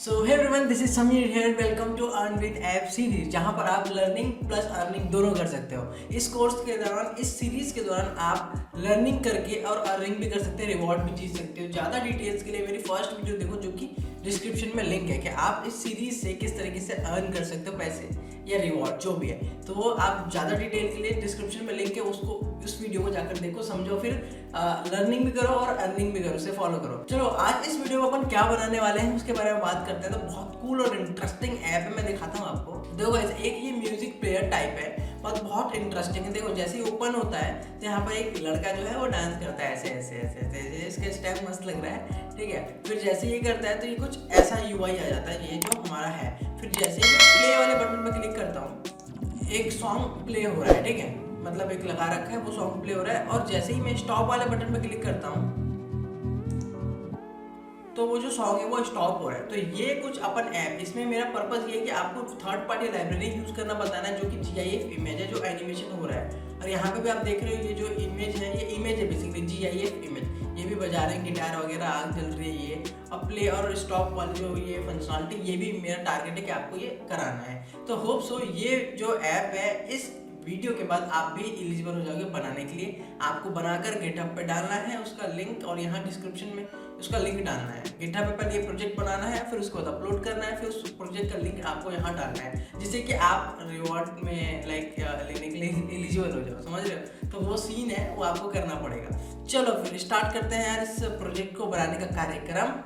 So hey everyone, this is Sameer here. Welcome to earn with app series, जहां पर आप learning plus earning दोनों कर सकते हो। इस कोर्स के दौरान, इस सीरीज के दौरान आप लर्निंग करके और अर्निंग भी कर सकते हैं, रिवॉर्ड भी जीत सकते हो। ज़्यादा डिटेल्स के लिए मेरी फर्स्ट वीडियो देखो, जो कि डिस्क्रिप्शन में लिंक है, कि आप इस सीरीज से किस तरीके से अर्न कर सकते हो पैसे या रिवॉर्ड जो भी है। तो वो आप ज़्यादा डिटेल के लिए डिस्क्रिप्शन में लिंक है, उसको उस वीडियो को जाकर देखो, समझो, फिर लर्निंग भी करो और अर्निंग भी करो, उसे फॉलो करो। चलो, आज इस वीडियो में अपन क्या बनाने वाले हैं उसके बारे में बात करते हैं। तो बहुत कूल और इंटरेस्टिंग ऐप है, मैं दिखाता हूँ आपको। देखो, एक ये म्यूजिक प्लेयर टाइप है, बहुत इंटरेस्टिंग है। देखो, जैसे ही ओपन होता है तो यहाँ पर एक लड़का जो है वो डांस करता है, ऐसे ऐसे ऐसे ऐसे, इसका स्टेप मस्त लग रहा है, ठीक है। फिर जैसे ये करता है तो ये कुछ ऐसा यूआई आ जाता है, ये जो हमारा है। फिर जैसे ही मैं प्ले वाले बटन पर क्लिक करता हूँ, एक सॉन्ग प्ले हो रहा है, ठीक है, मतलब एक लगा रखा है, वो सॉन्ग प्ले हो रहा है। और जैसे ही मैं स्टॉप वाले बटन पर क्लिक करता हूँ तो वो जो सॉन्ग है वो स्टॉप हो रहा है। तो ये कुछ अपन ऐप, इसमें मेरा पर्पस ये है कि आपको थर्ड पार्टी लाइब्रेरी यूज करना बताना है, जो कि GIF इमेज है, जो एनिमेशन हो रहा है। और यहाँ पे भी आप देख रहे हो, ये जो इमेज है, ये इमेज है बेसिकली, GIF इमेज। ये भी बजा रहे हैं गिटार वगैरह, आग जल रही है ये। और प्ले और स्टॉप वाली जो ये फंक्शनलिटी, ये भी मेरा टारगेट है कि आपको ये कराना है। तो होप सो ये जो ऐप है, इस वीडियो के बाद आप भी एलिजिबल हो जाओगे बनाने के लिए। आपको बनाकर गिटहब पे डालना है उसका लिंक, और यहाँ डिस्क्रिप्शन में उसका लिंक डालना है। गिटहब पे पहले ये प्रोजेक्ट बनाना है, फिर उसको अपलोड करना है, फिर उस प्रोजेक्ट का लिंक आपको यहाँ डालना है, जिससे कि आप रिवॉर्ड में लेने के लिए एलिजिबल हो जाओ, समझ रहे हो। तो वो सीन है, वो आपको करना पड़ेगा। चलो फिर स्टार्ट करते हैं यार इस प्रोजेक्ट को बनाने का कार्यक्रम।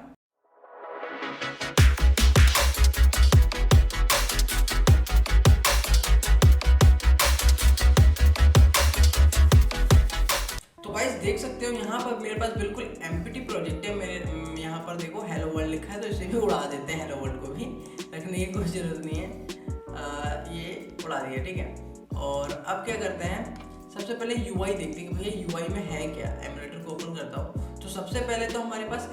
देख सकते हो यहाँ पर मेरे पास बिल्कुल एम्प्टी प्रोजेक्ट है। मेरे यहाँ पर देखो हेलो वर्ल्ड लिखा है, तो इसे भी उड़ा देते हैं, हेलो वर्ल्ड को भी रखने की कोई ज़रूरत नहीं है। ये उड़ा दिया, ठीक है। और अब क्या करते हैं, सबसे पहले UI देखते हैं कि भैया UI में है क्या। एमुलेटर को ओपन करता हूँ, तो सबसे पहले तो हमारे पास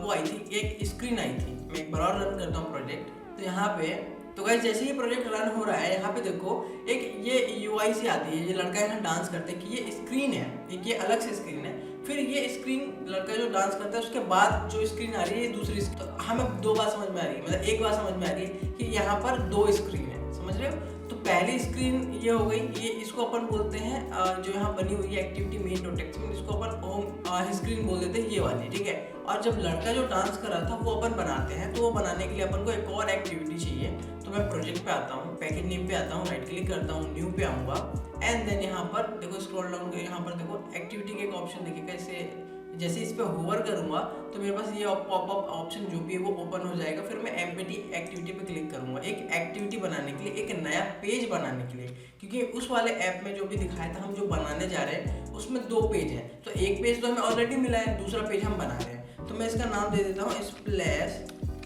वो आई थी, एक स्क्रीन आई थी। मैं एक बार और रन करता हूँ प्रोजेक्ट, तो यहाँ पे तो गाइस जैसे ये प्रोजेक्ट रन हो रहा है, यहाँ पे देखो एक ये UI से आती है, ये लड़का यहाँ डांस करते हैं कि ये स्क्रीन है, एक ये अलग से स्क्रीन है। फिर ये स्क्रीन लड़का जो डांस करता है, उसके बाद जो स्क्रीन आ रही है ये दूसरी। तो हमें दो बात समझ में आ रही है, मतलब एक बात समझ में आ रही है कि यहाँ पर दो स्क्रीन है, समझ रहे हो। तो पहली स्क्रीन ये हो गई, ये इसको अपन बोलते हैं जो यहाँ बनी हुई है एक्टिविटी मेन डॉट टेक्स्ट, इसको अपन होम स्क्रीन बोल देते हैं, ये वाली, ठीक है। और जब लड़का जो डांस कर रहा था वो अपन बनाते हैं, तो वो बनाने के लिए अपन को एक और एक्टिविटी चाहिए। तो मैं प्रोजेक्ट पे आता हूँ, पैकेज नेम पे आता हूँ, राइट क्लिक करता हूँ, न्यू पे आऊँगा, एंड देन यहाँ पर देखो स्क्रॉल डाउन, यहाँ पर देखो एक्टिविटी का एक ऑप्शन देखिएगा। इसे जैसे इस पर होवर करूँगा तो मेरे पास ये पॉपअप ऑप्शन जो भी है वो ओपन हो जाएगा। फिर मैं एम्प्टी एक्टिविटी पे क्लिक करूँगा, एक एक्टिविटी बनाने के लिए, एक नया पेज बनाने के लिए, क्योंकि उस वाले ऐप में जो भी दिखाया था, हम जो बनाने जा रहे हैं उसमें दो पेज हैं। तो एक पेज तो हमें ऑलरेडी मिला है, दूसरा पेज हम बना रहे हैं। तो मैं इसका नाम दे देता हूँ स्प्लैश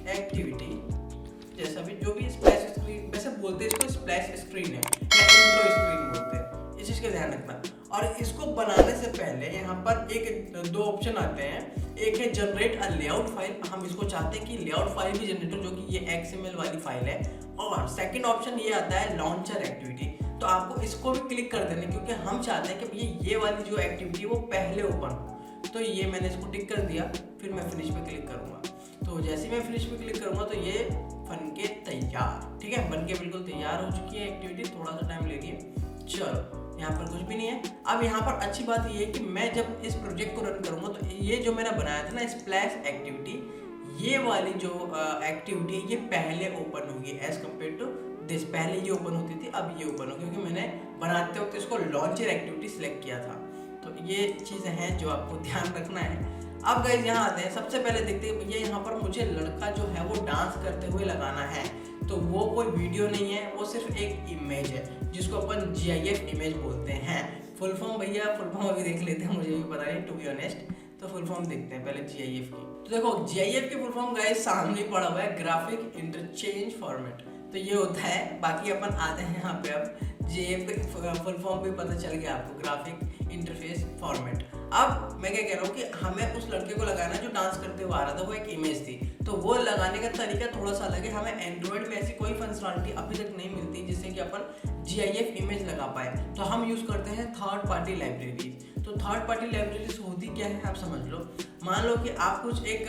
एक्टिविटी, जैसा भी जो भी स्प्लैश स्क्रीन, वैसे बोलते हैं इसको स्प्लैश स्क्रीन है या इंट्रो स्क्रीन बोलते हैं, इस चीज़ का ध्यान रखना। और इसको बनाने से पहले यहाँ पर दो ऑप्शन आते हैं। एक है जनरेट अ लेआउट फाइल, हम इसको चाहते हैं कि लेआउट फाइल भी जनरेट हो, जो कि ये XML वाली फाइल है। और सेकंड ऑप्शन ये आता है लॉन्चर एक्टिविटी, तो आपको इसको भी क्लिक कर देना, क्योंकि हम चाहते हैं कि ये वाली जो एक्टिविटी है वो पहले ओपन हो। तो ये मैंने इसको टिक कर दिया, फिर मैं फिनिश पे क्लिक करूँगा। तो जैसे ही मैं फिनिश पे क्लिक करूँगा तो ये बन के तैयार, ठीक है, बन के बिल्कुल तैयार हो चुकी है एक्टिविटी। थोड़ा सा टाइम ले रही है। चलो, यहाँ पर कुछ भी नहीं है। अब यहाँ पर अच्छी बात ये है कि मैं जब इस प्रोजेक्ट को रन करूँगा तो ये जो मैंने बनाया था ना स्प्लैश एक्टिविटी, ये वाली जो एक्टिविटी है ये पहले ओपन होगी एज कम्पेयर टू दिस। पहले ये ओपन होती थी, अब ये ओपन होगी, क्योंकि मैंने बनाते वक्त इसको लॉन्चर एक्टिविटी सिलेक्ट किया था। तो ये चीज़ें हैं जो आपको ध्यान रखना है। अब गाइस यहाँ आते हैं, सबसे पहले देखते हैं भैया यहाँ पर मुझे लड़का जो है वो डांस करते हुए लगाना है। तो वो कोई वीडियो नहीं है, वो सिर्फ एक इमेज है, जिसको अपन GIF इमेज बोलते हैं। फुल फॉर्म भैया, फुल फॉर्म अभी देख लेते हैं, मुझे भी पता नहीं टू बी ऑनेस्ट। तो फुल फॉर्म देखते हैं पहले GIF की। तो देखो GIF की फुल फॉर्म गाइस सामने पड़ा हुआ है, ग्राफिक इंटरचेंज फॉर्मेट। तो ये होता है, बाकी अपन आते हैं यहाँ पे। अब GIF फुल फॉर्म भी पता चल गया आपको, ग्राफिक इंटरफेस फॉर्मेट। अब मैं क्या कह रहा हूँ कि हमें उस लड़के को लगाना जो डांस करते हुए आ रहा था, वो एक इमेज थी। तो वो लगाने का तरीका थोड़ा सा अलग है। हमें एंड्रॉइड में ऐसी कोई फंक्शनलिटी अभी तक नहीं मिलती जिससे कि अपन GIF इमेज लगा पाए। तो हम यूज़ करते हैं थर्ड पार्टी लाइब्रेरीज। तो थर्ड पार्टी लाइब्रेरीज होती क्या है आप समझ लो। मान लो कि आप कुछ एक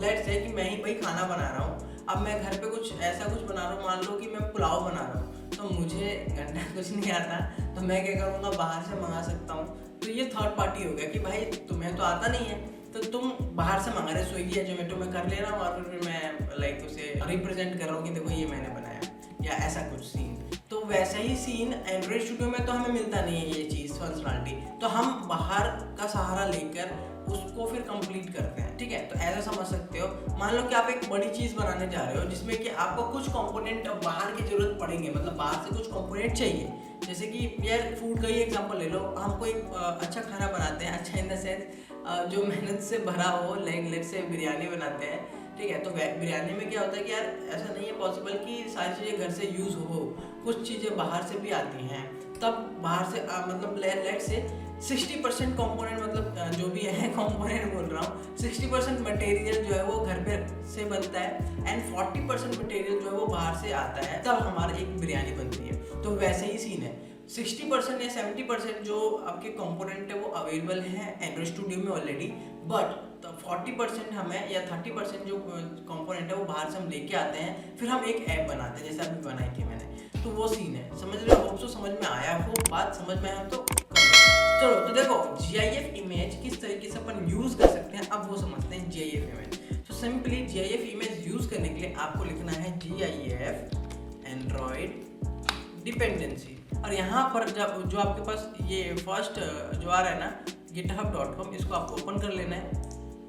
लेट्स से कि मैं ही भाई खाना बना रहा हूँ, अब मैं घर पे कुछ ऐसा कुछ बना रहा हूँ, मान लो कि मैं पुलाव बना रहा हूँ, तो मुझे घंटा कुछ नहीं आता, तो मैं क्या करूँगा, बाहर से मंगा सकता हूँ। तो ये थर्ड पार्टी हो गया कि भाई तुम्हें तो आता नहीं है, तो तुम बाहर से मंगा रहे, स्विगी या जोमेटो में कर ले रहा हूँ, और फिर मैं लाइक उसे रिप्रेजेंट कर रहा हूँ कि देखो ये मैंने बनाया, या ऐसा कुछ सीन। तो वैसा ही सीन एंड्रॉइड स्टूडियो में तो हमें मिलता नहीं है ये चीज़ फंक्शनलिटी, तो हम बाहर का सहारा लेकर उसको फिर कंप्लीट करते हैं, ठीक है। तो ऐसा समझ सकते हो, मान लो कि आप एक बड़ी चीज़ बनाने जा रहे हो जिसमें कि आपको कुछ कंपोनेंट बाहर की जरूरत पड़ेंगे, मतलब बाहर से कुछ कंपोनेंट चाहिए। जैसे कि यार फूड का ही एग्जांपल ले लो, हमको एक अच्छा खाना बनाते हैं, अच्छा इन द सेंस जो मेहनत से भरा हो, लेग से बिरयानी बनाते हैं, ठीक है। तो बिरयानी में क्या होता है कि यार ऐसा नहीं है पॉसिबल कि सारी चीज़ें घर से यूज़ हो, कुछ चीज़ें बाहर से भी आती हैं, तब बाहर से मतलब लेट से 60% कंपोनेंट, मतलब जो भी है कंपोनेंट बोल रहा हूँ, 60% मटेरियल जो है वो घर पे से बनता है एंड 40% मटेरियल जो है वो बाहर से आता है, तब हमारी एक बिरयानी बनती है। तो वैसे ही सीन है, 60% या 70% जो आपके कंपोनेंट है वो अवेलेबल है एंड्रॉइड स्टूडियो में ऑलरेडी, बट 40% हमें या 30% जो कंपोनेंट है वो बाहर से हम लेके आते हैं, फिर हम एक ऐप बनाते हैं, जैसे अभी बनाई थी मैंने। तो वो सीन है, समझ रहे हो? होप सो समझ में आया हो, बात समझ में आया तो चलो। तो देखो GIF इमेज किस तरीके से अपन यूज कर सकते हैं, अब वो समझते हैं GIF इमेज। तो सिंपली GIF इमेज यूज करने के लिए आपको लिखना है GIF एंड्रॉइड डिपेंडेंसी, और यहाँ पर जब जो आपके पास ये फर्स्ट जो आ रहा है ना github.com, इसको आपको ओपन कर लेना है।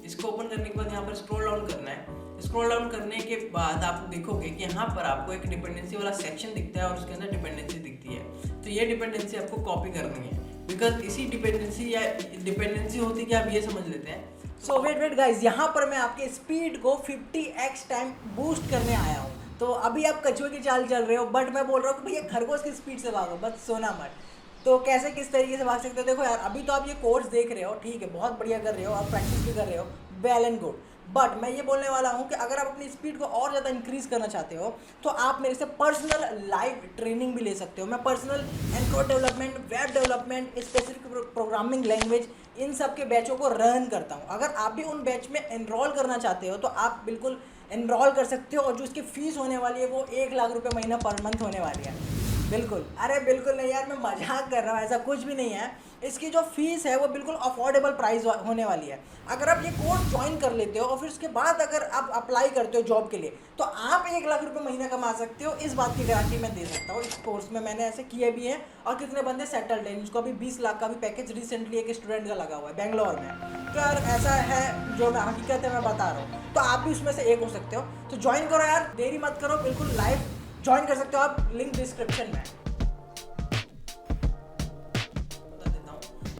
इसको ओपन करने के बाद यहाँ पर स्क्रॉल डाउन करना है। स्क्रॉल डाउन करने के बाद आप देखोगे कि यहाँ पर आपको एक डिपेंडेंसी वाला सेक्शन दिखता है और उसके अंदर डिपेंडेंसी दिखती है। तो ये डिपेंडेंसी आपको कॉपी करनी है, बिकॉज इसी डिपेंडेंसी होती है कि आप ये समझ लेते हैं। सो वेट गाइज, यहाँ पर मैं आपके स्पीड को 50x टाइम बूस्ट करने आया हूँ। तो अभी आप कछुए की चाल चल रहे हो, बट मैं बोल रहा हूँ कि भैया खरगोश की स्पीड से भागो, बस सोना मत। तो कैसे किस तरीके से भाग सकते हो, देखो यार अभी तो आप ये कोर्स देख रहे हो, ठीक है, बहुत बढ़िया कर रहे हो, आप प्रैक्टिस भी कर रहे हो, वेल एंड गुड। बट मैं ये बोलने वाला हूँ कि अगर आप अपनी स्पीड को और ज़्यादा इंक्रीज़ करना चाहते हो तो आप मेरे से पर्सनल लाइव ट्रेनिंग भी ले सकते हो। मैं personal Android development, web development, specific programming language, इन सब के बैचों को रन करता हूँ। अगर आप भी उन बैच में एनरोल करना चाहते हो तो आप बिल्कुल एनरोल कर सकते हो, और जो इसकी फ़ीस होने वाली है वो 1 लाख रुपये महीना पर मंथ होने वाली है। बिल्कुल, अरे बिल्कुल नहीं यार, मैं मजाक कर रहा हूँ, ऐसा कुछ भी नहीं है। इसकी जो फीस है वो बिल्कुल अफोर्डेबल प्राइस होने वाली है। अगर आप ये कोर्स ज्वाइन कर लेते हो और फिर उसके बाद अगर आप अप्लाई करते हो जॉब के लिए तो आप 1 लाख रुपये महीना कमा सकते हो। इस बात की गारंटी मैं दे सकता हूँ। इस कोर्स में मैंने ऐसे किए भी हैं और कितने बंदे सेटल्ड हैं। उसको अभी 20 लाख का भी पैकेज रिसेंटली एक स्टूडेंट का लगा हुआ है बेंगलोर में। तो यार ऐसा है, जो हकीकत है मैं बता रहा हूँ, तो आप भी उसमें से एक हो सकते हो। तो ज्वाइन करो यार, देरी मत करो, बिल्कुल लाइव ज्वाइन कर सकते हो आप, लिंक डिस्क्रिप्शन में।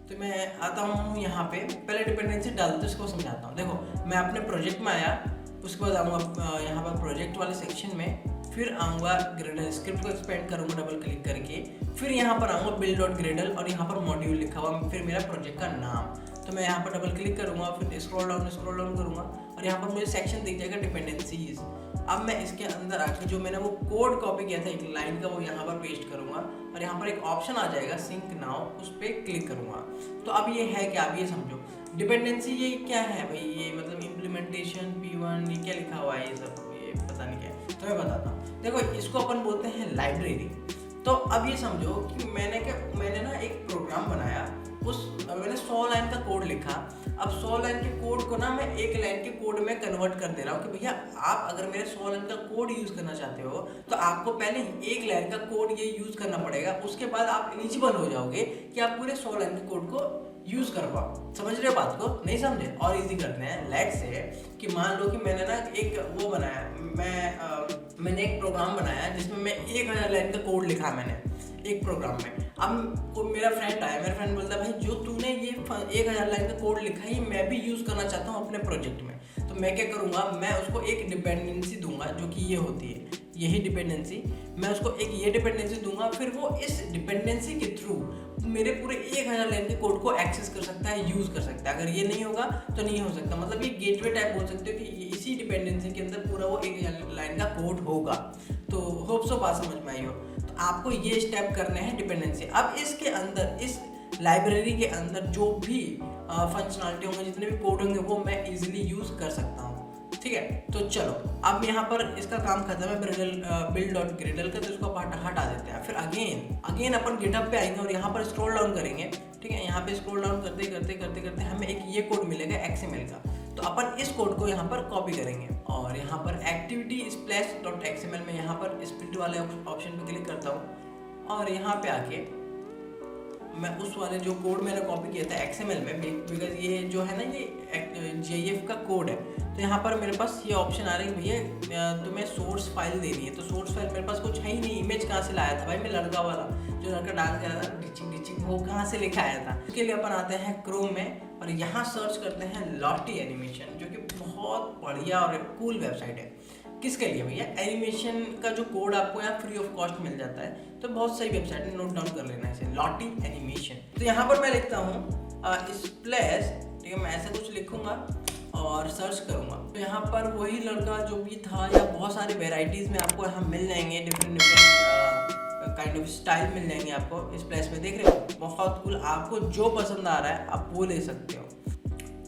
तो मैं आता हूँ यहाँ पे, पहले डिपेंडेंसी डालते हैं, इसको समझाता हूँ। देखो मैं अपने प्रोजेक्ट में आया, उसके बाद आऊँगा यहाँ पर प्रोजेक्ट वाले सेक्शन में, फिर आऊँगा ग्रेडल, स्क्रिप्ट को एक्सपेंड करूँगा डबल क्लिक करके, फिर यहाँ पर आऊँगा build.gradle और यहाँ पर मॉड्यूल लिखा हुआ, फिर मेरा प्रोजेक्ट का नाम। तो मैं यहाँ पर डबल क्लिक करूँगा, फिर स्क्रॉल डाउन करूँगा और यहाँ पर मुझे सेक्शन दिख जाएगा डिपेंडेंसीज। अब मैं इसके अंदर आके जो मैंने वो कोड कॉपी किया था एक लाइन का, वो यहाँ पर पेस्ट करूँगा और यहाँ पर एक ऑप्शन आ जाएगा सिंक नाउ, उस पर क्लिक करूँगा। तो अब ये है क्या, अब ये समझो डिपेंडेंसी ये क्या है भाई, ये मतलब इम्प्लीमेंटेशन P1, ये क्या लिखा हुआ है, ये सब ये पता नहीं क्या है, तो मैं बताता हूँ। देखो इसको अपन बोलते हैं लाइब्रेरी। तो अब ये समझो कि मैंने ना एक प्रोग्राम बनाया, मैंने 100 लाइन का कोड लिखा। अब 100 लाइन के कोड को ना मैं 1 लाइन के कोड में कन्वर्ट कर दे रहा हूँ कि भैया आप अगर मेरे 100 लाइन का कोड यूज़ करना चाहते हो तो आपको पहले 1 लाइन का कोड ये यूज़ करना पड़ेगा, उसके बाद आप एलिजिबल हो जाओगे कि आप पूरे 100 लाइन के कोड को यूज़ कर पाओ। समझ रहे हो बात को, नहीं समझे? और इजी करते हैं। लेट्स से कि मान लो कि मैंने ना एक वो बनाया, मैंने एक प्रोग्राम बनाया जिसमें मैं 1000 लाइन का कोड लिखा मैंने एक प्रोग्राम में। अब मेरा फ्रेंड आया, मेरा फ्रेंड बोलता है भाई जो तूने ये 1000 लाइन का कोड लिखा है मैं भी यूज़ करना चाहता हूँ अपने प्रोजेक्ट में। तो मैं क्या करूँगा, मैं उसको एक डिपेंडेंसी दूंगा जो कि ये होती है, यही डिपेंडेंसी, मैं उसको एक ये डिपेंडेंसी दूंगा, फिर वो इस डिपेंडेंसी के थ्रू मेरे पूरे 1000 लाइन के कोड को एक्सेस कर सकता है, यूज़ कर सकता है। अगर ये नहीं होगा तो नहीं हो सकता। मतलब ये गेटवे टाइप बोल सकते हो कि इसी डिपेंडेंसी के अंदर पूरा वो 1000 लाइन का कोड होगा। तो होप सो बात समझ में आई हो। तो आपको ये स्टेप करने हैं डिपेंडेंसी। अब इसके अंदर, इस लाइब्रेरी के अंदर जो भी फंक्शनलिटी होंगे, जितने भी कोड होंगे वो मैं इजीली यूज़ कर सकता हूँ। ठीक है। तो चलो अब यहाँ पर इसका काम खत्म है build.gradle का, तो इसको आप हटा देते हैं। फिर अगेन अपन गिटहब पे आएंगे और यहाँ पर स्क्रॉल डाउन करेंगे, ठीक है। यहाँ पे स्क्रॉल डाउन करते हमें एक ये कोड मिलेगा XML का, तो अपन इस कोड को यहाँ पर कॉपी करेंगे और यहाँ पर एक्टिविटी splash.xml में यहाँ पर स्प्लिट वाले ऑप्शन पे क्लिक करता हूँ और यहाँ पे आके मैं उस वाले जो कोड मैंने कॉपी किया था XML में, बिकॉज ये जो है ना ये GIF का कोड है, तो यहाँ पर मेरे पास ये ऑप्शन आ रहा है कि भैया तुम्हें सोर्स फाइल देनी है। तो सोर्स फाइल मेरे पास कुछ है ही नहीं, इमेज कहाँ से लाया था भाई मैं, लड़का वाला जो लड़का डांस कर रहा था डिचिंग वो कहाँ से लेके आया था। उसके लिए अपन आते हैं क्रोम में और यहाँ सर्च करते हैं लॉटी एनिमेशन, जो कि बहुत बढ़िया और कूल वेबसाइट है। किसके लिए भैया, एनिमेशन का जो कोड आपको यहाँ फ्री ऑफ कॉस्ट मिल जाता है, तो बहुत सही वेबसाइट है, नोट डाउन कर लेना इसे, लॉटी एनिमेशन। तो यहाँ पर मैं लिखता हूँ स्प्लैश, ठीक है, मैं ऐसा कुछ लिखूंगा और सर्च करूंगा, तो यहाँ पर वही लड़का जो भी था या बहुत सारे वेराइटीज़ में आपको यहाँ मिल जाएंगे, डिफरेंट काइंड ऑफ स्टाइल मिल जाएंगे आपको स्प्लैश में। देख रहे हो बहुत कूल, आपको जो पसंद आ रहा है आप वो ले सकते हो।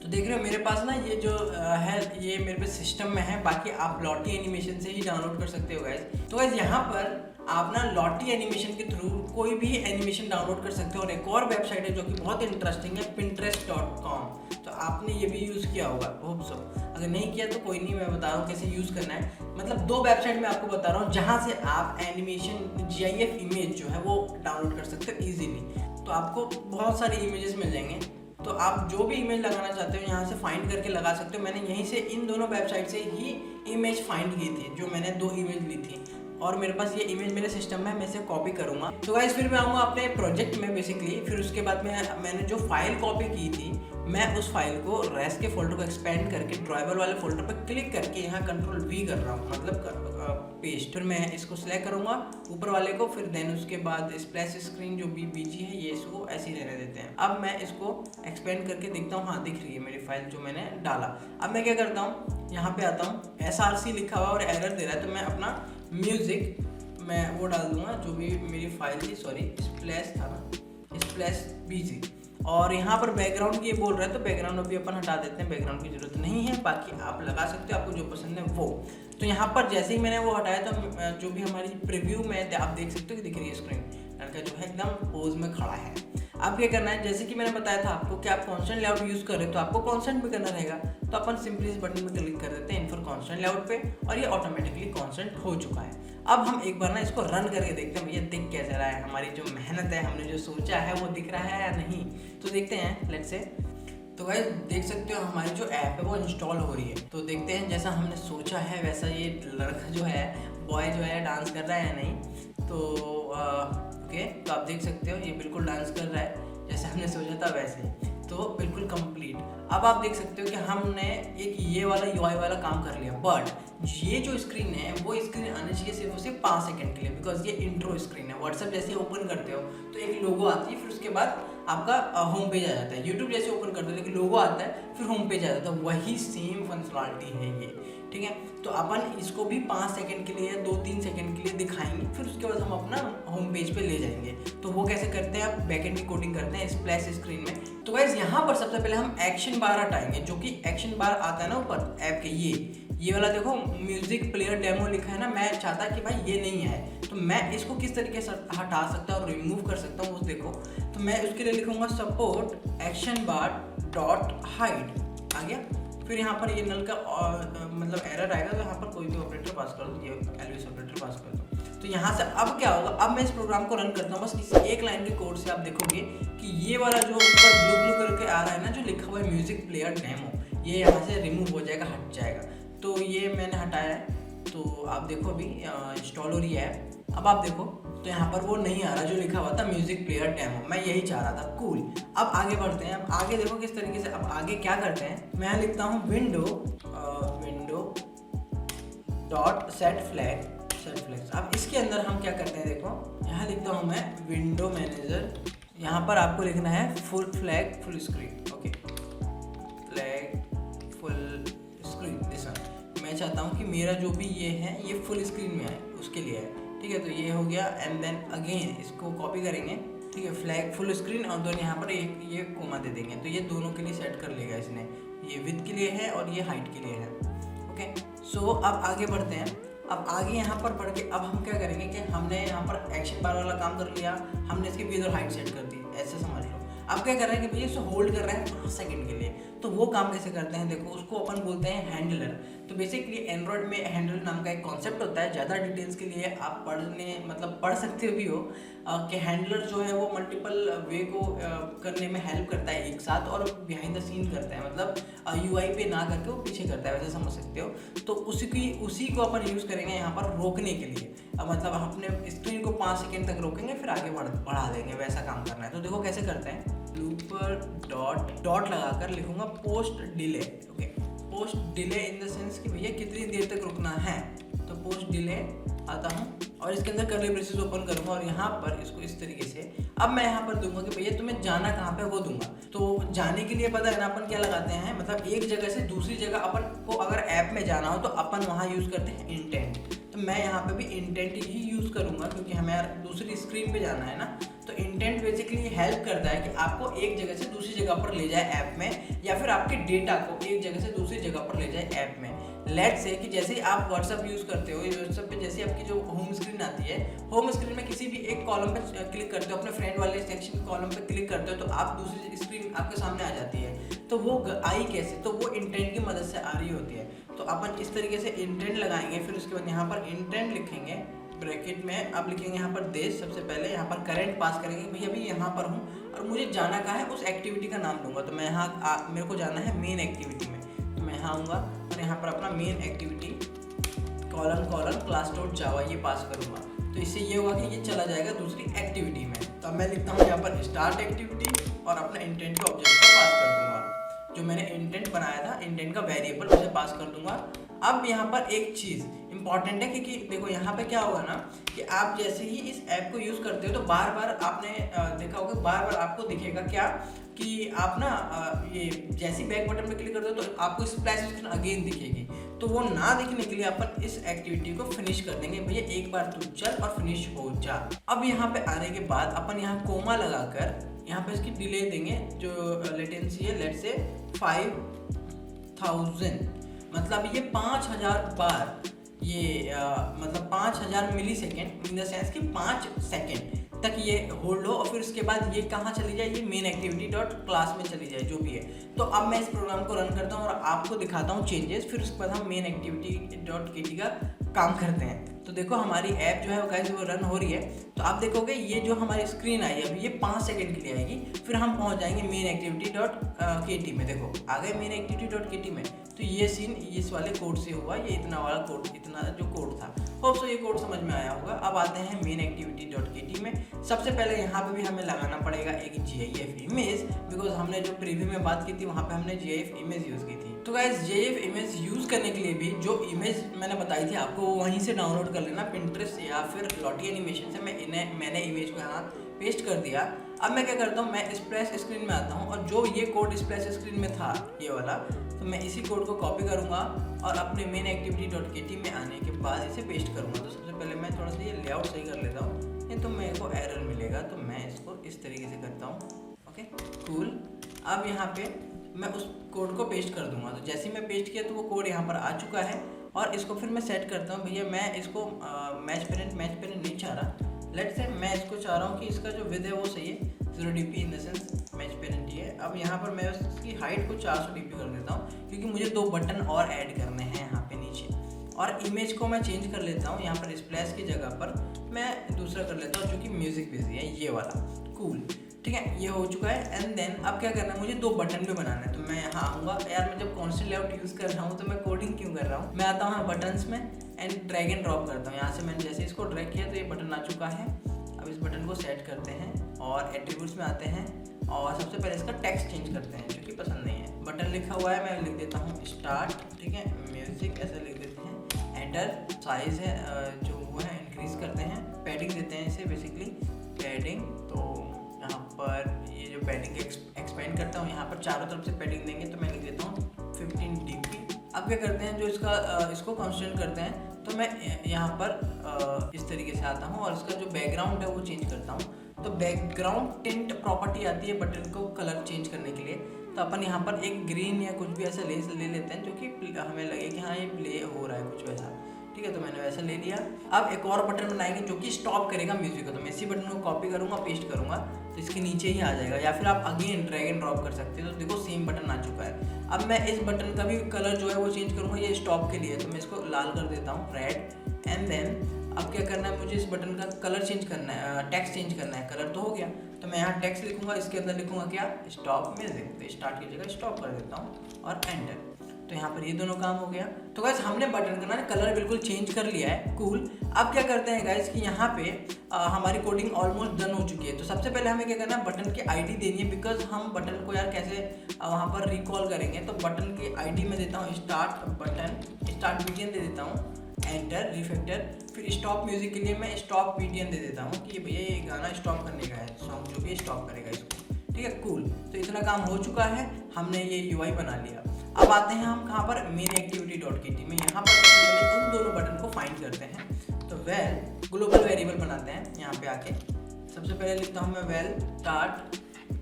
तो देख रहे हो मेरे पास ना ये जो है ये मेरे पे सिस्टम में है, बाकी आप लॉटी एनिमेशन से ही डाउनलोड कर सकते हो गाइस। तो गाइस यहाँ पर आप ना लॉटी एनिमेशन के थ्रू कोई भी एनिमेशन डाउनलोड कर सकते हो। और एक और वेबसाइट है जो कि बहुत इंटरेस्टिंग है, pinterest.com, तो आपने ये भी यूज़ किया होगा होप सो, अगर नहीं किया तो कोई नहीं, मैं बता रहा हूँ कैसे यूज़ करना है। मतलब 2 वेबसाइट मैं आपको बता रहा हूँ जहाँ से आप एनिमेशन GIF इमेज जो है वो डाउनलोड कर सकते हो ईजिली। तो आपको बहुत सारे इमेजेस मिल जाएंगे, तो आप जो भी इमेज लगाना चाहते हो यहाँ से फाइंड करके लगा सकते हो। मैंने यहीं से इन दोनों वेबसाइट से ही इमेज फाइंड की थी, जो मैंने 2 इमेज ली थी और मेरे पास ये इमेज मेरे सिस्टम में है, मैं इसे कॉपी करूँगा। तो गाइस फिर मैं आऊँगा अपने प्रोजेक्ट में बेसिकली, फिर उसके बाद मैंने जो फाइल कॉपी की थी मैं उस फाइल को रेस्ट के फोल्डर को एक्सपेंड करके ड्राइवर वाले फोल्डर पर क्लिक करके यहाँ Ctrl+V कर रहा हूँ, मतलब पेस्ट। फिर मैं इसको सिलेक्ट करूँगा ऊपर वाले को, फिर देन उसके बाद स्प्लैश स्क्रीन जो भी BG है ये इसको ऐसे ही रहने देते हैं। अब मैं इसको एक्सपेंड करके देखता हूँ, हाँ दिख रही है मेरी फाइल जो मैंने डाला। अब मैं क्या करता हूँ, यहाँ पे आता हूँ, SRC लिखा हुआ और एरर दे रहा है, तो मैं अपना म्यूजिक मैं वो डाल दूंगा जो भी मेरी फाइल थी, सॉरी स्प्लैश था ना, स्प्लैश BG। और यहाँ पर बैकग्राउंड की ये बोल रहा है, तो बैकग्राउंड अभी अपन हटा देते हैं, बैकग्राउंड की जरूरत नहीं है, बाकी आप लगा सकते हो आपको जो पसंद है वो। तो यहाँ पर जैसे ही मैंने वो हटाया तो जो भी हमारी प्रीव्यू में आप देख सकते हो कि दिख रही है स्क्रीन, लड़का जो है एकदम पोज में खड़ा है। अब क्या करना है, जैसे कि मैंने बताया था आपको कि आप कॉन्स्टेंट लेआउट यूज़ कर रहे हो तो आपको कॉन्स्टेंट भी करना रहेगा, तो अपन सिंपली इस बटन पे क्लिक कर देते हैं इन्फर कॉन्स्टेंट लेआउट पे और ये ऑटोमेटिकली कॉन्स्टेंट हो चुका है। अब हम एक बार ना इसको रन करके देखते हैं भैया दिख कैसा रहा है, हमारी जो मेहनत है, हमने जो सोचा है वो दिख रहा है या नहीं। तो देखते हैं, लेट्स से। तो गाइस देख सकते हो हमारी जो ऐप है वो इंस्टॉल हो रही है, तो देखते हैं जैसा हमने सोचा है वैसा ये लड़का जो है, बॉय जो है डांस कर रहा है या नहीं। तो ओके, तो आप देख सकते हो ये बिल्कुल डांस कर रहा है जैसे हमने सोचा था वैसे, तो बिल्कुल कंप्लीट। अब आप देख सकते हो कि हमने एक ये वाला UI वाला काम कर लिया, बट ये जो स्क्रीन है वो स्क्रीन आनी चाहिए सिर्फ और सिर्फ 5 सेकंड के लिए, बिकॉज ये इंट्रो स्क्रीन है। व्हाट्सएप जैसे ओपन करते हो तो एक लोगो आती है, फिर उसके बाद आपका होम पेज आ जाता है। यूट्यूब जैसे ओपन करते हो तो एक लोगो आता है, फिर होम पेज आ जाता है, वही सेम फंक्शनलिटी है ये, ठीक है। तो अपन इसको भी 5 सेकंड के लिए या 2-3 सेकंड के लिए दिखाएंगे, फिर उसके बाद हम अपना होम पेज पे ले जाएंगे। तो वो कैसे करते हैं, आप बैकएंड की कोडिंग करते हैं स्प्लैश स्क्रीन में। तो गाइस यहाँ पर सबसे पहले हम एक्शन बार हटाएंगे, जो कि एक्शन बार आता है ना ऊपर ऐप के, ये वाला देखो म्यूजिक प्लेयर डेमो लिखा है ना, मैं चाहता कि भाई ये नहीं है, तो मैं इसको किस तरीके से हटा सकता हूँ और रिमूव कर सकता हूँ वो देखो। तो मैं उसके लिए लिखूंगा support action bar dot hide, आ गया। फिर यहाँ पर ये नल का मतलब एरर आएगा, तो यहाँ पर कोई भी ऑपरेटर पास कर दो, ये एलविस ऑपरेटर पास कर दो। तो यहाँ से अब क्या होगा, अब मैं इस प्रोग्राम को रन करता हूँ, बस इस एक लाइन के कोड से आप देखोगे कि ये वाला जो ऊपर ब्लू ब्लू करके आ रहा है ना, जो लिखा हुआ है म्यूजिक प्लेयर डेमो, ये यहाँ से रिमूव हो जाएगा, हट जाएगा। तो ये मैंने हटाया है, तो आप देखो अभी इंस्टॉल हो रही है। अब आप देखो तो यहाँ पर वो नहीं आ रहा जो लिखा हुआ था म्यूजिक प्लेयर डेमो, मैं यही चाह रहा था, कूल। अब आगे बढ़ते हैं, अब आगे देखो किस तरीके से, अब आगे क्या करते हैं, मैं लिखता हूँ विंडो डॉट सेट फ्लैग्स। अब इसके अंदर हम क्या करते हैं, देखो यहाँ लिखता हूँ मैं विंडो मैनेजर, यहाँ पर आपको लिखना है full flag full screen, okay, flag full screen this one. मैं चाहता हूँ कि मेरा जो भी ये है ये फुल स्क्रीन में आए, उसके लिए है, ठीक है। तो ये हो गया, एंड देन अगेन इसको कॉपी करेंगे, ठीक है, फ्लैग फुल स्क्रीन, और दोनों यहाँ पर एक ये कोमा दे देंगे, तो ये दोनों के लिए सेट कर लेगा इसने, ये विड्थ के लिए है और ये हाइट के लिए है, ओके, सो अब आगे बढ़ते हैं। अब आगे यहाँ पर बढ़ के अब हम क्या करेंगे कि हमने यहाँ पर एक्शन बार वाला काम कर लिया, हमने इसकी विद और हाइट सेट कर दी, ऐसे समझ लो। अब क्या कर रहे हैं कि भैया इसे होल्ड कर रहे हैं 5 सेकंड के लिए, तो वो काम कैसे करते हैं देखो, उसको अपन बोलते हैं हैंडलर। तो बेसिकली एंड्रॉयड में हैंडलर नाम का एक कॉन्सेप्ट होता है। ज़्यादा डिटेल्स के लिए आप पढ़ सकते भी हो कि हैंडलर जो है वो मल्टीपल वे को करने में हेल्प करता है एक साथ, और बिहाइंड द सीन करता है, मतलब यूआई पे ना करके वो पीछे करता है, वैसे समझ सकते हो। तो उसी को अपन यूज़ करेंगे यहाँ पर रोकने के लिए। मतलब हम अपने स्क्रीन को 5 सेकंड तक रोकेंगे, फिर आगे बढ़ा देंगे, वैसा काम करना है। तो देखो कैसे करते हैं, लूपर डॉट लगाकर लिखूंगा post delay. Okay, post delay in the sense कि भैया कितनी देर तक रुकना है, तो पोस्ट डिले आता हूँ और इसके अंदर कर्ली ब्रेसेस ओपन करूंगा और यहाँ पर इसको इस तरीके से अब मैं यहाँ पर दूंगा कि भैया तुम्हें जाना कहाँ पे, वो दूंगा। तो जाने के लिए पता है ना अपन क्या लगाते हैं, मतलब एक जगह से दूसरी जगह अपन को अगर ऐप में जाना हो तो अपन वहाँ यूज़ करते हैं इंटेंट। तो मैं यहाँ पे भी इंटेंट ही यूज़ करूँगा क्योंकि हमें यार दूसरी स्क्रीन पे जाना है ना। तो इंटेंट बेसिकली हेल्प करता है कि आपको एक जगह से दूसरी जगह पर ले जाए ऐप में, या फिर आपके डेटा को एक जगह से दूसरी जगह पर ले जाए ऐप में। लेट्स से कि जैसे ही आप व्हाट्सअप यूज़ करते हो, व्हाट्सअप पे जैसे आपकी जो होम स्क्रीन आती है, होम स्क्रीन में किसी भी एक कॉलम पे क्लिक करते हो, अपने फ्रेंड वाले सेक्शन कॉलम पे क्लिक करते हो, तो आप दूसरी स्क्रीन आपके सामने आ जाती है। तो वो आई कैसे, तो वो इंटेंट की मदद से आ रही होती है। तो अपन इस तरीके से इंटेंट लगाएंगे, फिर उसके बाद यहाँ पर इंटेंट लिखेंगे ब्रैकेट में। अब लिखेंगे यहाँ पर देश, सबसे पहले यहाँ पर करंट पास करेंगे, भैया अभी यहाँ पर हूँ और मुझे जाना कहाँ है, उस एक्टिविटी का नाम दूंगा। तो मैं यहाँ मेरे को जाना है मेन एक्टिविटी में, तो मैं यहाँ आऊँगा और यहाँ पर अपना main activity colon class dot जावा ये पास करूँगा। तो इससे ये होगा कि ये चला जाएगा दूसरी एक्टिविटी में। तो अब मैं लिखता हूँ यहाँ पर स्टार्ट एक्टिविटी और अपना इंटेंट के ऑब्जेक्ट को पास कर दूँगा, जो मैंने इंटेंट बनाया था, इंटेंट का वेरिएबल उसे पास कर दूंगा। अब यहाँ पर एक चीज़ इंपॉर्टेंट है क्योंकि देखो यहाँ पे क्या होगा ना कि आप जैसे ही इस ऐप को यूज़ करते हो तो बार बार आपने देखा होगा, बार बार आपको दिखेगा क्या कि आप ना ये जैसे बैक बटन पे क्लिक करते हो तो आपको स्प्लैश स्क्रीन अगेन दिखेगी। तो वो ना दिखने के लिए अपन इस एक्टिविटी को फिनिश कर देंगे, भैया एक बार तू चल और फिनिश हो जा। अब यहाँ पे आने के बाद अपन यहाँ कोमा लगाकर यहाँ पे इसकी डिले देंगे, जो लेटेंसी है लेट्स से 5000, मतलब ये 5000 बार, ये मतलब 5000 मिली सेकेंड इन द सेंस कि 5 सेकेंड तक ये होल्ड हो और फिर उसके बाद ये कहाँ चली जाए, ये मेन एक्टिविटी डॉट क्लास में चली जाए, जो भी है। तो अब मैं इस प्रोग्राम को रन करता हूँ और आपको दिखाता हूँ चेंजेस, फिर उसके बाद हम मेन एक्टिविटी डॉट केटी का काम करते हैं। तो देखो हमारी ऐप जो है वो कैसे वो रन हो रही है। तो आप देखोगे ये जो हमारी स्क्रीन आई है अभी ये 5 सेकंड के लिए आएगी, फिर हम पहुंच जाएंगे मेन एक्टिविटी डॉट केटी में। देखो आ गए मेन एक्टिविटी डॉट केटी में। तो ये सीन इस वाले कोड से हुआ, ये इतना वाला कोड, इतना जो कोड था, होप सो ये कोड समझ में आया होगा। अब आते हैं मेन एक्टिविटी डॉट केटी में। सबसे पहले यहाँ पे भी हमें लगाना पड़ेगा एक GIF इमेज, बिकॉज हमने जो प्रीव्यू में बात की थी वहाँ पे हमने GIF इमेज यूज़ की थी। तो गाइस GIF इमेज यूज़ करने के लिए भी जो इमेज मैंने बताई थी आपको वहीं से डाउनलोड कर लेना, पिंटरेस्ट या फिर लॉटी एनिमेशन से। मैंने इमेज को यहाँ पेस्ट कर दिया। अब मैं क्या करता हूँ, मैं स्प्लैश स्क्रीन में आता हूँ और जो ये कोड स्प्लैश स्क्रीन में था ये वाला, तो मैं इसी कोड को कॉपी करूँगा और अपने मेन एक्टिविटी डॉट केटी में आने के बाद इसे पेस्ट करूँगा। तो सबसे पहले मैं थोड़ा सा ये लेआउट सही कर लेता हूँ, नहीं तो मेरे को एरर मिलेगा। तो मैं इसको इस तरीके से करता हूँ, ओके कूल। अब यहाँ पे मैं उस कोड को पेस्ट कर दूंगा। तो जैसे ही मैं पेस्ट किया तो वो कोड यहाँ पर आ चुका है और इसको फिर मैं सेट करता हूँ। भैया मैं इसको मैच पेरेंट नहीं चाह रहा, लेट्स से मैं इसको चाह रहा हूँ कि इसका जो विद है वो सही है 0 dp in the sense match parent ही है। अब यहाँ पर मैं इसकी हाइट को 400 dp कर देता हूँ क्योंकि मुझे 2 बटन और ऐड करने हैं यहाँ पे नीचे। और इमेज को मैं चेंज कर लेता हूँ, यहाँ पर स्प्लैश की जगह पर मैं दूसरा कर लेता हूँ जो कि म्यूजिक बिजी है, ये वाला। कूल, ठीक है, ये हो चुका है। एंड देन अब क्या करना है, मुझे 2 बटन भी बनाना है। तो मैं यहाँ आऊँगा, यार मैं जब कॉन्स्टेंट लेआउट यूज़ कर रहा हूँ तो मैं कोडिंग क्यों कर रहा हूँ। मैं आता हूँ बटन्स में एंड ड्रैग एंड ड्रॉप करता हूँ। यहाँ से मैंने जैसे इसको ड्रैग किया तो ये बटन आ चुका है। अब इस बटन को सेट करते हैं और एट्रीब्यूट्स में आते हैं और सबसे पहले इसका टेक्स्ट चेंज करते हैं जो कि पसंद नहीं है। बटन लिखा हुआ है, मैं लिख देता हूँ स्टार्ट, ठीक है, म्यूजिक ऐसे लिख देते हैं। एंटर, साइज़ है जो वो है इंक्रीज़ करते हैं, पैडिंग देते हैं इसे बेसिकली पैडिंग। तो यहाँ पर ये जो पैडिंग एक्सपेंड करता हूँ, यहाँ पर चारों तरफ से पैडिंग देंगे तो मैं लिख देता हूँ 15 dp। अब क्या करते हैं, जो इसको कॉन्स्टेंट करते हैं तो मैं यहाँ पर इस तरीके से आता हूँ और इसका जो बैकग्राउंड है वो चेंज करता हूँ। तो बैकग्राउंड टिंट प्रॉपर्टी आती है बटन को कलर चेंज करने के लिए। तो अपन यहाँ पर एक ग्रीन या कुछ भी ऐसा ले लेते हैं जो कि हमें लगे कि हाँ ये प्ले हो रहा है कुछ वैसा, ठीक है। तो मैंने वैसा ले लिया। अब एक और बटन बनाएंगे जो कि स्टॉप करेगा म्यूजिक को। तो मैं इसी बटन को कॉपी करूँगा, पेस्ट करूँगा तो इसके नीचे ही आ जाएगा, या फिर आप अगेन ड्रैग एंड ड्रॉप कर सकते हो। तो देखो सेम बटन आ चुका है। अब मैं इस बटन का भी कलर जो है वो चेंज करूँगा, ये स्टॉप के लिए। तो मैं इसको लाल कर देता हूँ, रेड। एंड देन अब क्या करना है, मुझे इस बटन का कलर चेंज करना है, टेक्स्ट चेंज करना है। कलर तो हो गया, तो मैं यहाँ टेक्स्ट लिखूंगा, इसके अंदर लिखूंगा क्या, स्टॉप म्यूजिक। तो स्टार्ट की जगह स्टॉप कर देता हूँ और एंटर। तो यहाँ पर ये दोनों काम हो गया। तो गाइस हमने बटन का ना कलर बिल्कुल चेंज कर लिया है, कूल। अब क्या करते हैं गाइस कि यहाँ पे हमारी कोडिंग ऑलमोस्ट डन हो चुकी है। तो सबसे पहले हमें क्या करना है, बटन की आईडी देनी है, बिकॉज हम बटन को यार कैसे वहाँ पर रिकॉल करेंगे। तो बटन की आईडी में देता हूँ स्टार्ट बटन, स्टार्ट बीटीएन दे देता हूँ, एंटर, रिफैक्टर। फिर स्टॉप म्यूजिक के लिए मैं स्टॉप बीटीएन दे देता हूँ कि भैया ये गाना स्टॉप करने का है, सॉन्ग जो भी स्टॉप करेगा इसको, ठीक है, कूल। तो इतना काम हो चुका है, हमने ये यूआई बना लिया। अब आते हैं हम कहाँ पर, मेन एक्टिविटी डॉट की टीम में। यहाँ पर सबसे पहले उन दोनों बटन को फाइंड करते हैं। तो वेल ग्लोबल वेरिएबल बनाते हैं। यहाँ पे आके सबसे पहले लिखता हूँ मैं वेल स्टार्ट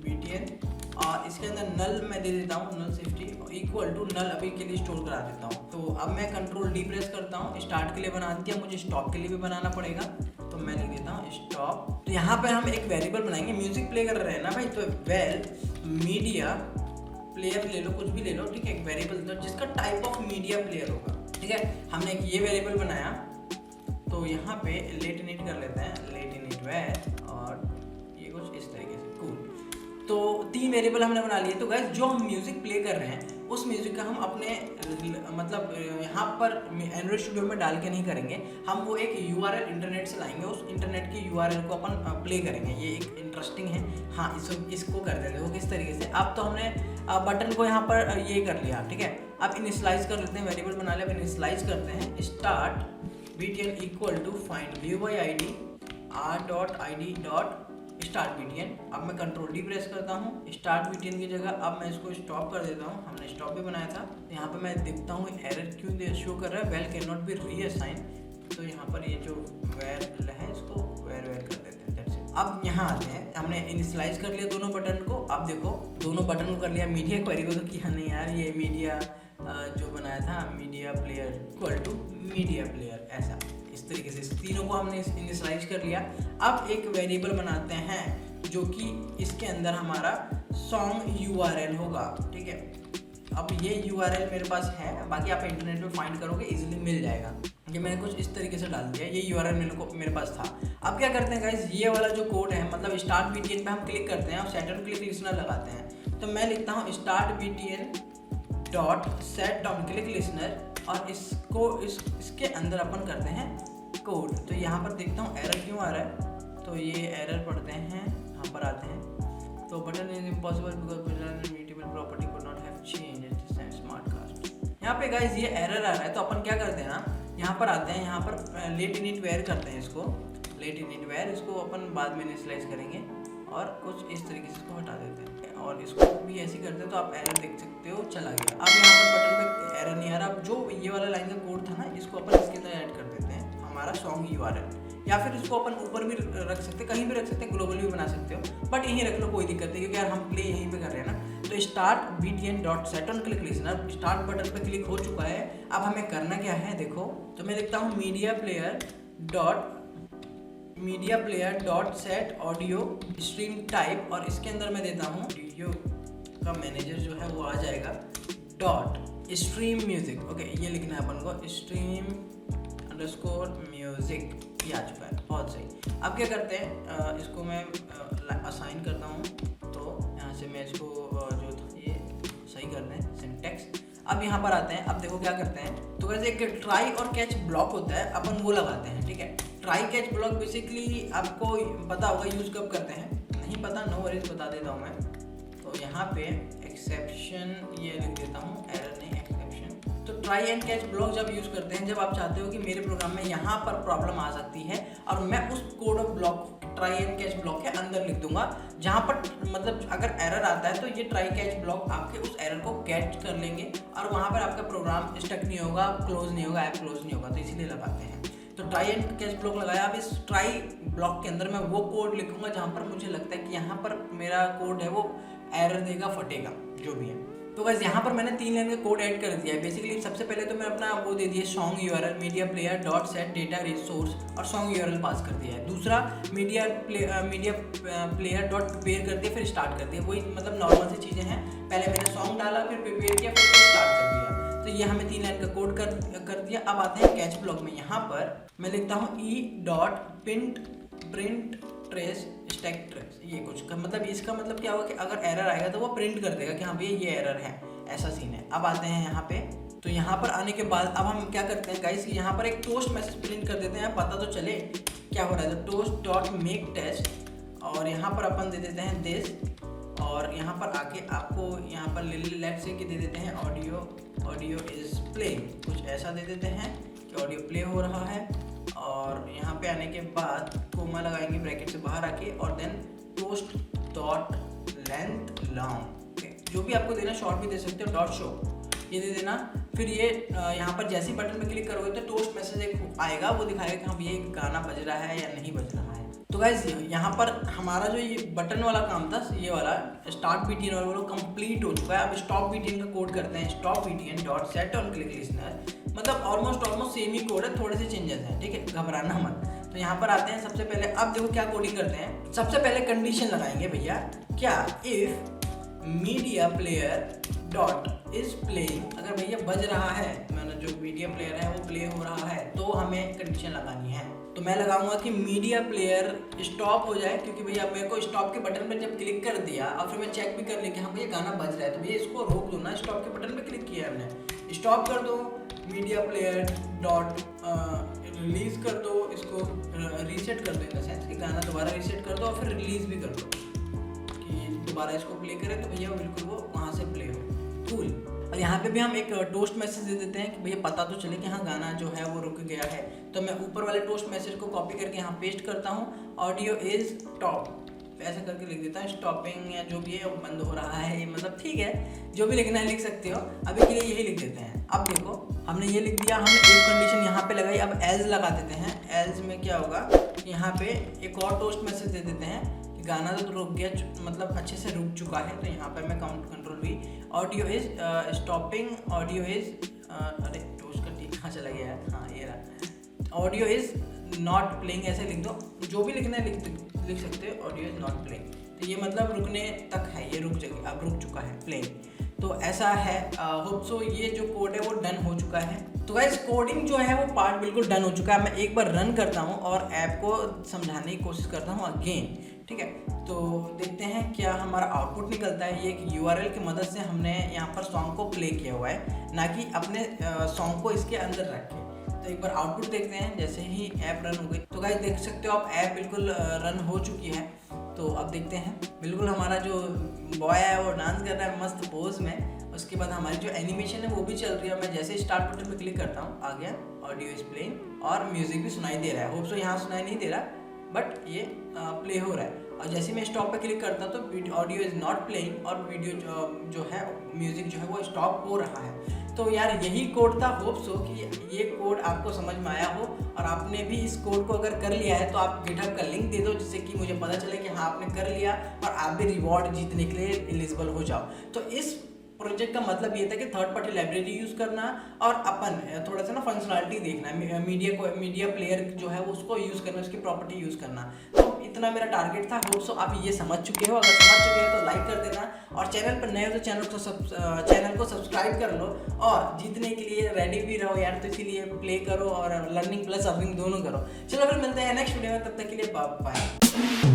बीटीएन, और इसके अंदर नल मैं दे देता हूँ, null safety equal to null अभी के लिए स्टोर करा देता हूँ। तो अब मैं कंट्रोल डी प्रेस करता हूँ, स्टार्ट के लिए बना दिया, मुझे स्टॉप के लिए भी बनाना पड़ेगा। तो मैं लिख देता हूँ स्टॉप। तो यहाँ पे हम एक वेरिएबल बनाएंगे, म्यूजिक प्ले कर रहे हैं ना भाई, तो वेल मीडिया प्लेयर ले लो, कुछ भी ले लो, ठीक है, एक वेरिएबल दो जिसका टाइप ऑफ मीडिया प्लेयर होगा, ठीक है। हमने एक ये वेरिएबल बनाया। तो यहाँ पे लेट इनिट कर लेते हैं, लेट इनिट वेर, और ये कुछ इस तरीके से, कूल। तो 3 वेरिएबल हमने बना लिए। तो गाइस जो हम म्यूजिक प्ले कर रहे हैं उस म्यूजिक का हम अपने मतलब यहाँ पर एंड्रॉइड स्टूडियो में डाल के नहीं करेंगे, हम वो एक यूआरएल इंटरनेट से लाएंगे, उस इंटरनेट की यूआरएल को अपन प्ले करेंगे। ये एक इंटरेस्टिंग है। हाँ, इसको कर देते हैं वो किस तरीके से। अब तो हमने बटन को यहाँ पर ये कर लिया, ठीक है। अब इनिशियलाइज कर लेते हैं, वेरिएबल बना लिया, अब इनिशियलाइज करते हैं start BTN equal to find view by ID r.id start BTN. अब मैं कंट्रोल डी प्रेस करता हूँ, स्टार्ट बीटीएन की जगह अब मैं इसको स्टॉप कर देता हूँ। हमने स्टॉप भी बनाया था। यहाँ पे मैं देखता हूँ एरर क्यों शो कर रहा है, well can not be reassign. तो यहाँ पर ये जो वेर है इसको वेर कर देते हैं, दैट्स इट। अब यहाँ आते हैं, हमने इनिशियलाइज कर लिया दोनों बटन को। अब देखो दोनों बटन को कर लिया, मीडिया क्वेरी को तो किया नहीं यार, ये मीडिया जो बनाया था media player equal to media player, ऐसा इस तरीके से तीनों को हमने इनिशियलाइज कर लिया। अब एक वेरिएबल बनाते हैं जो कि इसके अंदर हमारा सॉन्ग यूआरएल होगा, ठीक है। अब ये यूआरएल मेरे पास है, बाकी आप इंटरनेट पे फाइंड करोगे इजीली मिल जाएगा। ये मैंने कुछ इस तरीके से डाल दिया, ये यूआरएल मेरे पास था। अब क्या करते हैं गाइस, ये वाला जो कोड है, मतलब स्टार्ट बीटीएन पे हम क्लिक करते हैं और सेट ऑन क्लिक लिसनर लगाते हैं। तो मैं लिखता हूँ start BTN dot set on click listener, और इसको इसके अंदर अपन करते हैं कोड। तो यहाँ पर देखता हूँ एरर क्यों आ रहा है। तो ये एरर पढ़ते हैं, यहाँ पर आते हैं। तो button is impossible because button immutable property could not have changed in smart cast. यहाँ पे गाइस ये एरर आ रहा है। तो अपन क्या करते हैं ना, यहाँ पर आते हैं, यहाँ पर लेट इनिट वेयर करते हैं इसको, लेट इनिट वेयर, इसको अपन बाद में इनिशियलाइज करेंगे और कुछ इस तरीके से इसको हटा देते हैं और इसको भी ऐसे करते हैं। तो आप एरर देख सकते हो, चला गया। अब यहाँ पर बटन पे एरर नहीं आ रहा। अब जो ये वाला लाइन का कोड था ना, इसको अपन इसके अंदर ऐड कर देते हैं, हमारा सॉन्ग यूआरएल। या फिर इसको अपन ऊपर भी रख सकते हैं, कहीं भी रख सकते हैं, ग्लोबल भी बना सकते हो, बट यहीं रख लो, कोई दिक्कत नहीं, क्योंकि यार हम प्ले यहीं पे कर रहे हैं ना। तो start BTN dot set on click listener, start button पे क्लिक हो चुका है। अब हमें करना क्या है देखो, तो मैं लिखता हूँ media player dot set audio stream type, और इसके अंदर मैं देता हूँ वीडियो का मैनेजर जो है वो आ जाएगा, डॉट स्ट्रीम म्यूजिक। ओके, ये लिखना है अपन को, स्ट्रीम अंडरस्कोर म्यूजिक, ये आ चुका है, बहुत सही। अब क्या करते हैं, इसको मैं असाइन करता हूँ। तो यहाँ से मैं इसको जो था ये सही करते हैं सिंटेक्स। अब यहाँ पर आते हैं, अब देखो क्या करते हैं। तो वैसे एक ट्राई और कैच ब्लॉक होता है, अपन वो लगाते हैं, ठीक है। ट्राई कैच ब्लॉक बेसिकली आपको पता होगा यूज़ कब करते हैं, नहीं पता नो वरीज, बता देता हूँ मैं। तो यहाँ पे एक्सेप्शन ये लिख देता हूँ, एरर नहीं एक्सेप्शन। तो ट्राई एंड कैच ब्लॉक जब यूज़ करते हैं, जब आप चाहते हो कि मेरे प्रोग्राम में यहाँ पर प्रॉब्लम आ सकती है, और मैं उस code of block try and catch block के अंदर लिख दूंगा, जहाँ पर मतलब अगर एरर आता है तो ये ट्राई कैच ब्लॉक आपके उस एरर को कैच कर लेंगे, और वहाँ पर आपका प्रोग्राम स्टक नहीं होगा, क्लोज नहीं होगा, ऐप क्लोज नहीं होगा। तो इसीलिए लगाते हैं। तो ट्राई एंड कैच ब्लॉक लगाया। अब इस ट्राई ब्लॉक के अंदर मैं वो कोड लिखूंगा जहाँ पर मुझे लगता है कि यहाँ पर मेरा कोड है वो एरर देगा, फटेगा, जो भी है। तो बस यहाँ पर मैंने 3 लाइन का कोड ऐड कर दिया है। बेसिकली सबसे पहले तो मैं अपना वो दे दिया song URL media player dot set data resource और सॉन्ग यूआरएल पास कर दिया है। दूसरा मीडिया प्लेयर डॉट प्रिपेयर कर दिया, फिर स्टार्ट कर दिया। वही मतलब नॉर्मल सी चीज़ें हैं, पहले मैंने सॉन्ग डाला, फिर प्रिपेयर किया, फिर स्टार्ट कर दिया। तो ये हमें 3 लाइन का कोड कर दिया। अब आते हैं कैच ब्लॉक में। यहाँ पर मैं लिखता हूँ E dot print trace stack trace, ये कुछ का मतलब इसका मतलब क्या होगा कि अगर एरर आएगा तो वो प्रिंट कर देगा कि हाँ भैया ये एरर है, ऐसा सीन है। अब आते हैं यहाँ पे। तो यहाँ पर आने के बाद अब हम क्या करते हैं गाइस कि यहाँ पर एक टोस्ट मैसेज प्रिंट कर देते हैं, पता तो चले क्या हो रहा है। तो टोस्ट डॉट मेक टेस्ट और यहाँ पर अपन दे देते हैं दिस, और यहाँ पर आके आपको यहाँ पर लेट्स से कि दे देते हैं ऑडियो इज प्लेइंग, कुछ ऐसा दे देते हैं कि ऑडियो प्ले हो रहा है। और यहाँ पे आने के बाद कोमा लगाएंगे ब्रैकेट से बाहर आके, और then toast dot length long, जो भी आपको देना, शॉर्ट भी दे सकते हो, डॉट शो ये दे देना। फिर ये यहाँ पर जैसे ही बटन पे क्लिक करोगे तो टोस्ट मैसेज एक आएगा, वो दिखाएगा कि हाँ ये गाना बज रहा है या नहीं बज रहा है। तो गाइस यहाँ पर हमारा जो ये बटन वाला काम था, ये वाला स्टार्ट बीटीएन वाला कंप्लीट हो चुका है। अब स्टॉप बीटीएन का कोड करते हैं, stop BTN dot set on click listener, मतलब ऑलमोस्ट सेम ही कोड है, थोड़े से चेंजेस हैं, ठीक है, घबराना मत। तो यहाँ पर आते हैं सबसे पहले। अब देखो क्या कोडिंग करते हैं। सबसे पहले कंडीशन लगाएंगे भैया, क्या if media player dot is playing, अगर भैया बज रहा है, मैंने जो मीडिया प्लेयर है वो प्ले हो रहा है, तो हमें कंडीशन लगानी है। तो मैं लगाऊंगा कि मीडिया प्लेयर स्टॉप हो जाए, क्योंकि भैया मेरे को स्टॉप के बटन पर जब क्लिक कर दिया और फिर मैं चेक भी कर लिया कि हाँ भैया गाना बज रहा है, तो भैया इसको रोक दो ना, स्टॉप के बटन पर क्लिक किया हमने, स्टॉप कर दो। मीडिया प्लेयर डॉट रिलीज कर दो, इसको रीसेट कर दो, इन द सेंस कि गाना दोबारा रीसेट कर दो और फिर रिलीज भी कर दो कि दोबारा इसको प्ले करें, तो भैया बिल्कुल वो वहाँ से प्ले हो। कूल। और यहाँ पे भी हम एक टोस्ट मैसेज दे देते हैं कि भैया पता तो चले कि हाँ गाना जो है वो रुक गया है। तो मैं ऊपर वाले टोस्ट मैसेज को कॉपी करके यहाँ पेस्ट करता हूँ, ऑडियो इज स्टॉप, ऐसा करके लिख देता हूँ, स्टॉपिंग या जो भी है वो बंद हो रहा है, ये मतलब ठीक है, जो भी लिखना है लिख सकते हो। अभी के लिए यही लिख देते हैं। अब देखो हमने ये लिख दिया, हमने एक कंडीशन यहाँ पे लगाई। अब एल्स लगा देते हैं। एल्स में क्या होगा, यहाँ पे एक और टोस्ट मैसेज दे देते हैं कि गाना तो रुक गया, मतलब अच्छे से रुक चुका है। तो यहाँ पे मैं कंट्रोल भी, audio is stopping, audio is अरे टोस्ट का ठीक कहाँ चला गया है, हाँ ये रहा, ऑडियो इज नॉट प्लेइंग, ऐसे लिख दो, जो भी लिखना है लिख सकते हो, ऑडियो इज नॉट प्लेइंग। तो ये मतलब रुकने तक है, ये रुक जाएगी, अब रुक चुका है प्लेइंग। तो ऐसा है। होप सो ये जो कोड है वो डन हो चुका है। तो गाइस कोडिंग जो है वो पार्ट बिल्कुल डन हो चुका है। मैं एक बार रन करता हूँ और ऐप को समझाने की कोशिश करता हूँ अगेन, ठीक है। तो देखते हैं क्या हमारा आउटपुट निकलता है। ये एक यूआरएल की मदद से हमने यहाँ पर सॉन्ग को प्ले किया हुआ है, ना कि अपने सॉन्ग को इसके अंदर रखे। तो एक बार आउटपुट देखते हैं। जैसे ही ऐप रन हो गई तो गाइस देख सकते हो आप ऐप बिल्कुल रन हो चुकी है। तो अब देखते हैं, बिल्कुल हमारा जो बॉय है वो डांस कर रहा है मस्त पोज में। उसके बाद हमारी जो एनिमेशन है वो भी चल रही है। मैं जैसे स्टार्ट बटन पे क्लिक करता हूँ, आ गया ऑडियो इज प्लेइंग और म्यूजिक भी सुनाई दे रहा है। होप सो यहाँ सुनाई नहीं दे रहा, बट ये प्ले हो रहा है। और जैसे मैं स्टॉप पे क्लिक करता हूँ तो ऑडियो इज नॉट प्लेइंग और वीडियो जो है म्यूजिक जो है वो स्टॉप हो रहा है। तो यार यही कोड था। होप सो कि ये कोड आपको समझ में आया हो और आपने भी इस कोड को अगर कर लिया है तो आप गिटहब का लिंक दे दो, जिससे कि मुझे पता चले कि हाँ आपने कर लिया और आप भी रिवॉर्ड जीतने के लिए एलिजिबल हो जाओ। तो इस प्रोजेक्ट का मतलब ये था कि थर्ड पार्टी लाइब्रेरी यूज़ करना और अपन थोड़ा सा ना फंक्शनलिटी देखना, मीडिया प्लेयर जो है उसको यूज़ करना, उसकी प्रॉपर्टी यूज़ करना। तो इतना मेरा टारगेट था। होप सो आप ये समझ चुके हो। अगर समझ चुके हो तो लाइक कर देना और चैनल पर नए हो तो चैनल को सब्सक्राइब कर लो और जीतने के लिए रेडी भी रहो यार। तो इसीलिए प्ले करो और लर्निंग प्लस अर्निंग दोनों करो। चलो फिर मिलते हैं नेक्स्ट वीडियो में, तब तक के लिए बाय बाय।